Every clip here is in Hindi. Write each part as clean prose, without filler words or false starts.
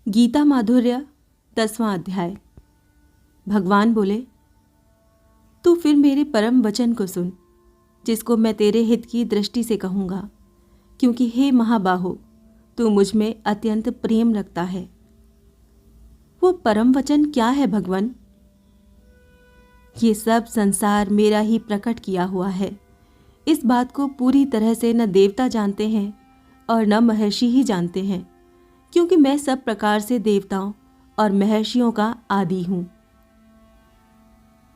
गीता माधुर्य 10वां अध्याय। भगवान बोले, तू फिर मेरे परम वचन को सुन, जिसको मैं तेरे हित की दृष्टि से कहूँगा, क्योंकि हे महाबाहो, तू मुझ में अत्यंत प्रेम रखता है। वो परम वचन क्या है भगवान? ये सब संसार मेरा ही प्रकट किया हुआ है। इस बात को पूरी तरह से न देवता जानते हैं और न महर्षि ही जानते हैं, क्योंकि मैं सब प्रकार से देवताओं और महर्षियों का आदि हूं।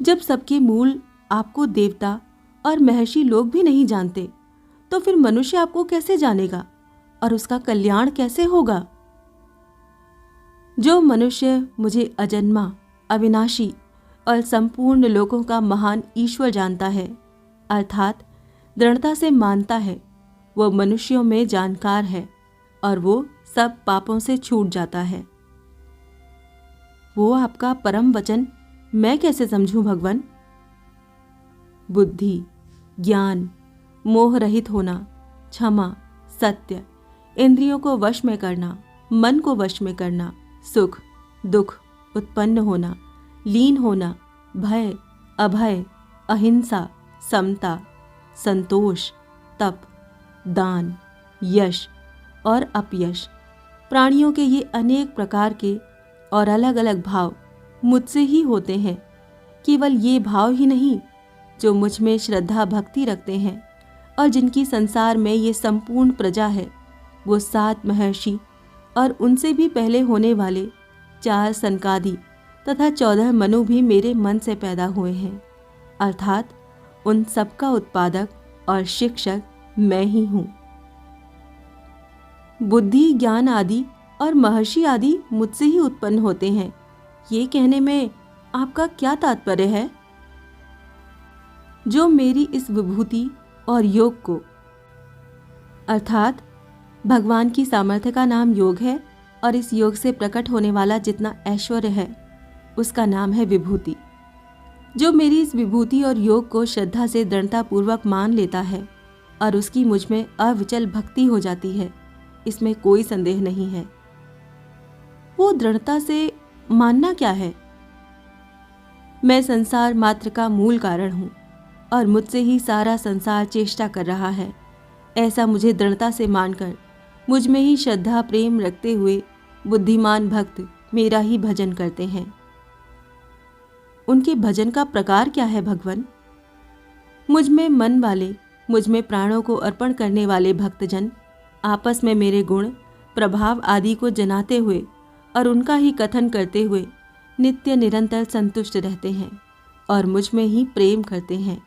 जब सबके मूल आपको देवता और महर्षि लोग भी नहीं जानते, तो फिर मनुष्य आपको कैसे जानेगा और उसका कल्याण कैसे होगा? जो मनुष्य मुझे अजन्मा, अविनाशी और संपूर्ण लोकों का महान ईश्वर जानता है, अर्थात दृढ़ता से मानता है, वो मनुष्यों में जानकार है और वो सब पापों से छूट जाता है। वो आपका परम वचन मैं कैसे समझूं भगवान? बुद्धि, ज्ञान, मोह रहित होना, क्षमा, सत्य, इंद्रियों को वश में करना, मन को वश में करना, सुख, दुख, उत्पन्न होना, लीन होना, भय, अभय, अहिंसा, समता, संतोष, तप, दान, यश और अपयश, प्राणियों के ये अनेक प्रकार के और अलग अलग भाव मुझसे ही होते हैं। केवल ये भाव ही नहीं, जो मुझ में श्रद्धा भक्ति रखते हैं और जिनकी संसार में ये संपूर्ण प्रजा है, वो 7 महर्षि और उनसे भी पहले होने वाले 4 सनकादि तथा 14 मनु भी मेरे मन से पैदा हुए हैं, अर्थात उन सबका उत्पादक और शिक्षक मैं ही हूँ। बुद्धि, ज्ञान आदि और महर्षि आदि मुझसे ही उत्पन्न होते हैं, ये कहने में आपका क्या तात्पर्य है? जो मेरी इस विभूति और योग को, अर्थात भगवान की सामर्थ्य का नाम योग है और इस योग से प्रकट होने वाला जितना ऐश्वर्य है, उसका नाम है विभूति। जो मेरी इस विभूति और योग को श्रद्धा से दृढ़तापूर्वक मान लेता है और उसकी मुझ में अविचल भक्ति हो जाती है, इसमें कोई संदेह नहीं है। वो दृढ़ता से मानना क्या है? मैं संसार मात्र का मूल कारण हूं और मुझसे ही सारा संसार चेष्टा कर रहा है, ऐसा मुझे दृढ़ता से मानकर मुझ में ही श्रद्धा प्रेम रखते हुए बुद्धिमान भक्त मेरा ही भजन करते हैं। उनके भजन का प्रकार क्या है भगवान? मुझ में मन वाले, मुझ में प्राणों को अर्पण करने वाले भक्तजन आपस में मेरे गुण, प्रभाव आदि को जनाते हुए और उनका ही कथन करते हुए नित्य निरंतर संतुष्ट रहते हैं और मुझ में ही प्रेम करते हैं।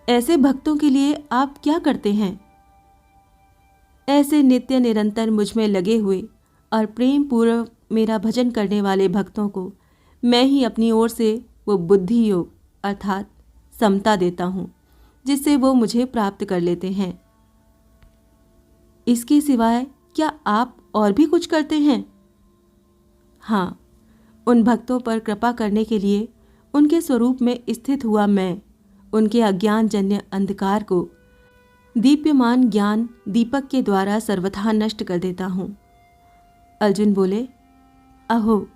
ऐसे भक्तों के लिए आप क्या करते हैं? ऐसे नित्य निरंतर मुझ में लगे हुए और प्रेम पूर्वक मेरा भजन करने वाले भक्तों को मैं ही अपनी ओर से वो बुद्धि योग अर्थात समता देता हूँ, जिससे वो मुझे प्राप्त कर लेते हैं। इसके सिवाय क्या आप और भी कुछ करते हैं? हाँ, उन भक्तों पर कृपा करने के लिए उनके स्वरूप में स्थित हुआ मैं उनके अज्ञानजन्य अंधकार को दीप्यमान ज्ञान दीपक के द्वारा सर्वथा नष्ट कर देता हूँ। अर्जुन बोले, अहो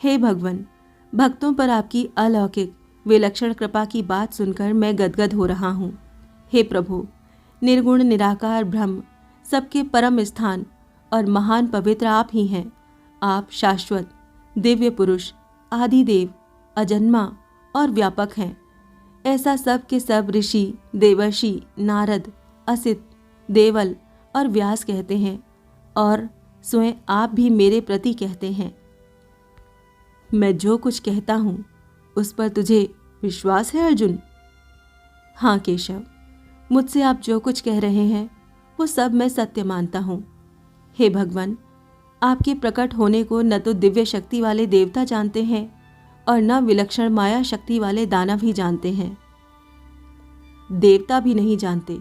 हे भगवान, भक्तों पर आपकी अलौकिक विलक्षण कृपा की बात सुनकर मैं गदगद हो रहा हूँ। हे प्रभु, निर्गुण निराकार ब्रह्म, सबके परम स्थान और महान पवित्र आप ही हैं। आप शाश्वत, दिव्य पुरुष, आदिदेव, अजन्मा और व्यापक हैं। ऐसा सब के सब ऋषि, देवर्षि, नारद, असित, देवल और व्यास कहते हैं और स्वयं आप भी मेरे प्रति कहते हैं। मैं जो कुछ कहता हूँ उस पर तुझे विश्वास है अर्जुन? हाँ केशव, मुझसे आप जो कुछ कह रहे हैं वो सब मैं सत्य मानता हूँ। हे भगवान, आपके प्रकट होने को न तो दिव्य शक्ति वाले देवता जानते हैं और न विलक्षण माया शक्ति वाले दानव ही जानते हैं। देवता भी नहीं जानते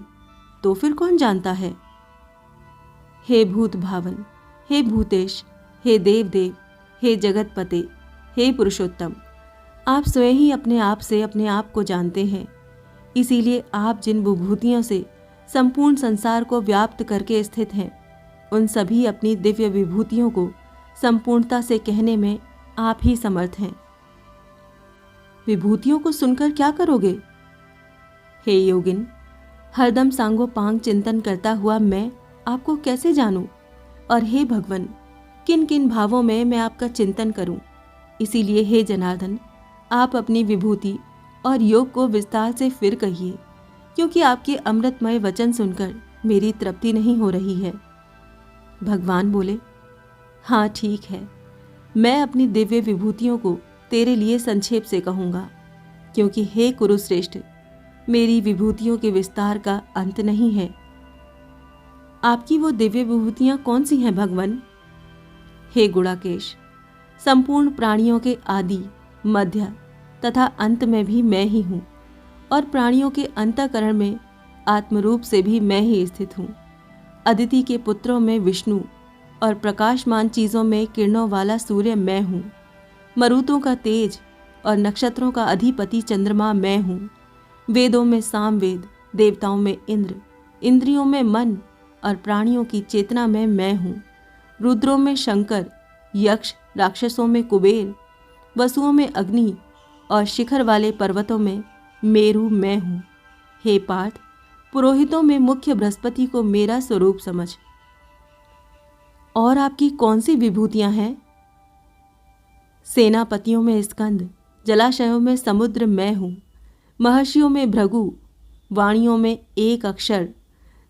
तो फिर कौन जानता है? हे भूत भावन, हे भूतेश, हे देवदेव, हे जगतपते, हे पुरुषोत्तम, आप स्वयं ही अपने आप से अपने आप को जानते हैं। इसीलिए आप जिन विभूतियों से संपूर्ण संसार को व्याप्त करके स्थित हैं, उन सभी अपनी दिव्य विभूतियों को संपूर्णता से कहने में आप ही समर्थ हैं। विभूतियों को सुनकर क्या करोगे? हे योगिन, हरदम सांगोपांग चिंतन करता हुआ मैं आपको कैसे जानूं? और हे भगवन, किन किन भावों में मैं आपका चिंतन करूं? इसीलिए हे जनार्दन, आप अपनी विभूति और योग को विस्तार से फिर कहिए, क्योंकि आपके अमृतमय वचन सुनकर मेरी तृप्ति नहीं हो रही है। भगवान बोले, हाँ ठीक है, मैं अपनी दिव्य विभूतियों को तेरे लिए संक्षेप से कहूँगा, क्योंकि हे कुरुश्रेष्ठ, मेरी विभूतियों के विस्तार का अंत नहीं है। आपकी वो दिव्य विभूतियाँ कौन सी हैं भगवन? हे गुणाकेश, संपूर्ण प्राणियों के आदि, मध्य तथा अंत में भी मैं ही हूँ, और प्राणियों के अंतःकरण में आत्मरूप से भी मैं ही स्थित हूँ। अदिति के पुत्रों में विष्णु और प्रकाशमान चीज़ों में किरणों वाला सूर्य मैं हूँ। मरुतों का तेज और नक्षत्रों का अधिपति चंद्रमा मैं हूँ। वेदों में सामवेद, देवताओं में इंद्र, इंद्रियों में मन और प्राणियों की चेतना में मैं हूँ। रुद्रों में शंकर, यक्ष राक्षसों में कुबेर, वसुओं में अग्नि और शिखर वाले पर्वतों में मेरु मैं हूँ। हे पार्थ, पुरोहितों में मुख्य बृहस्पति को मेरा स्वरूप समझ। और आपकी कौन सी विभूतियां हैं? सेनापतियों में स्कंद, जलाशयों में समुद्र मैं हूँ। महर्षियों में भृगु, वाणियों में एक अक्षर,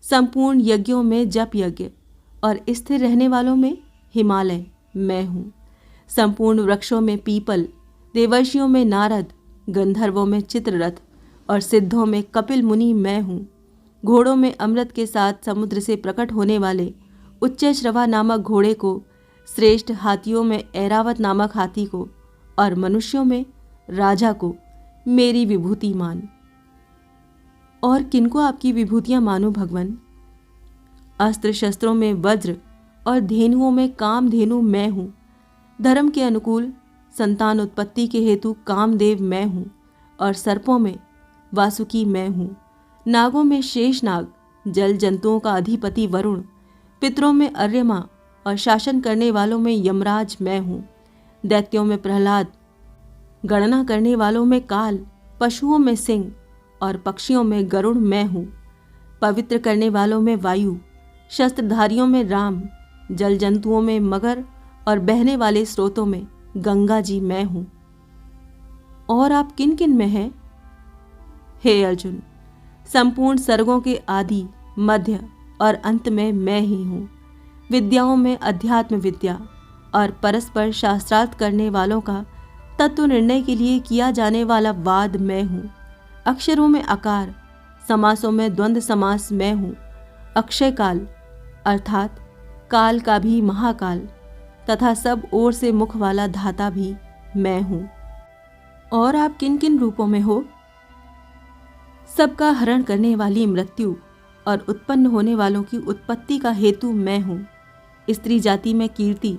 संपूर्ण यज्ञों में जप यज्ञ और स्थिर रहने वालों में हिमालय मैं हूँ। संपूर्ण वृक्षों में पीपल, देवर्षियों में नारद, गंधर्वों में चित्ररथ और सिद्धों में कपिल मुनि मैं हूँ। घोड़ों में अमृत के साथ समुद्र से प्रकट होने वाले उच्चैश्रवा नामक घोड़े को, श्रेष्ठ हाथियों में ऐरावत नामक हाथी को और मनुष्यों में राजा को मेरी विभूति मान। और किनको आपकी विभूतियां मानो भगवन? अस्त्र शस्त्रों में वज्र और धेनुओं में कामधेनु मैं हूँ। धर्म के अनुकूल संतान उत्पत्ति के हेतु कामदेव मैं हूँ, और सर्पों में वासुकी मैं हूँ। नागों में शेषनाग, जल जंतुओं का अधिपति वरुण, पितरों में अर्यमा और शासन करने वालों में यमराज मैं हूँ। दैत्यों में प्रहलाद, गणना करने वालों में काल, पशुओं में सिंह और पक्षियों में गरुड़ मैं हूँ। पवित्र करने वालों में वायु, शस्त्रधारियों में राम, जल जंतुओं में मगर और बहने वाले स्रोतों में गंगा जी मैं हूँ। और आप किन किन में हैं? हे अर्जुन, संपूर्ण सर्गों के आदि, मध्य और अंत में मैं ही हूँ। विद्याओं में अध्यात्म विद्या और परस्पर शास्त्रार्थ करने वालों का तत्व निर्णय के लिए किया जाने वाला वाद मैं हूँ। अक्षरों में आकार, समासों में द्वंद्व समास मैं हूँ। अक्षय काल अर्थात काल का भी महाकाल तथा सब ओर से मुख वाला धाता भी मैं हूँ। और आप किन किन रूपों में हो? सबका हरण करने वाली मृत्यु और उत्पन्न होने वालों की उत्पत्ति का हेतु मैं हूँ। स्त्री जाति में कीर्ति,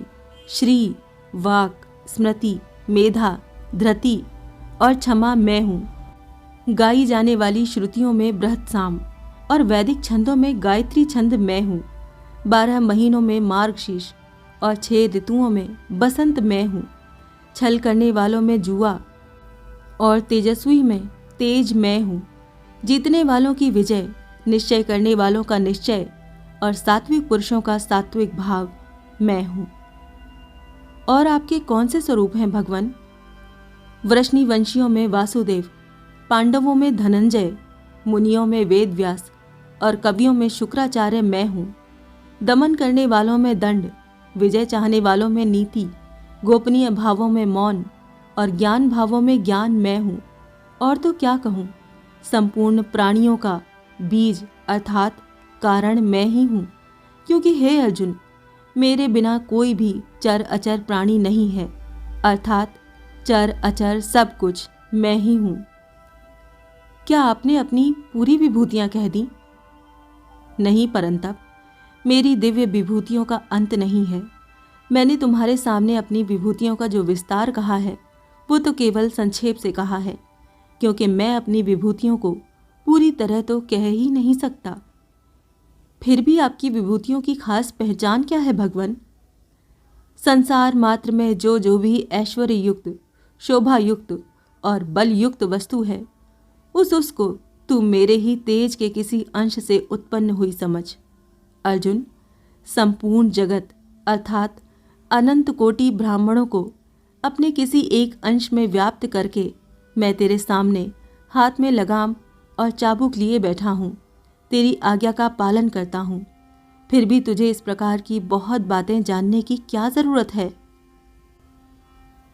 श्री, वाक, स्मृति, मेधा, धृति और क्षमा मैं हूँ। गाई जाने वाली श्रुतियों में बृहत साम और वैदिक छंदों में गायत्री छंद मैं हूँ। 12 महीनों में मार्गशीर्ष और 6 ऋतुओं में बसंत मैं हूँ। छल करने वालों में जुआ और तेजस्वी में तेज मैं हूँ। जीतने वालों की विजय, निश्चय करने वालों का निश्चय और सात्विक पुरुषों का सात्विक भाव मैं हूँ। और आपके कौन से स्वरूप हैं भगवान? वृष्णि वंशियों में वासुदेव, पांडवों में धनंजय, मुनियों में वेदव्यास और कवियों में शुक्राचार्य मैं हूँ। दमन करने वालों में दंड, विजय चाहने वालों में नीति, गोपनीय भावों में मौन और ज्ञान भावों में ज्ञान मैं हूँ। और तो क्या कहूँ, संपूर्ण प्राणियों का बीज अर्थात कारण मैं ही हूँ। क्योंकि हे अर्जुन, मेरे बिना कोई भी चर अचर प्राणी नहीं है, अर्थात चर अचर सब कुछ मैं ही हूँ। क्या आपने अपनी पूरी विभूतियाँ कह दी? नहीं परंतप, मेरी दिव्य विभूतियों का अंत नहीं है। मैंने तुम्हारे सामने अपनी विभूतियों का जो विस्तार कहा है वो तो केवल संक्षेप से कहा है, क्योंकि मैं अपनी विभूतियों को पूरी तरह तो कह ही नहीं सकता। फिर भी आपकी विभूतियों की खास पहचान क्या है भगवान? संसार मात्र में जो जो भी ऐश्वर्य युक्त, शोभा युक्त और बल युक्त वस्तु है, उसको तू मेरे ही तेज के किसी अंश से उत्पन्न हुई समझ। अर्जुन, संपूर्ण जगत अर्थात अनंत कोटि ब्राह्मणों को अपने किसी एक अंश में व्याप्त करके मैं तेरे सामने हाथ में लगाम और चाबुक लिए बैठा हूँ, तेरी आज्ञा का पालन करता हूँ। फिर भी तुझे इस प्रकार की बहुत बातें जानने की क्या जरूरत है?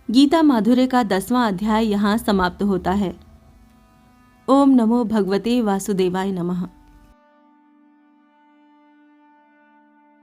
गीता माधुर्य का 10वां अध्याय यहाँ समाप्त होता है। ओम नमो भगवते वासुदेवाय नमः।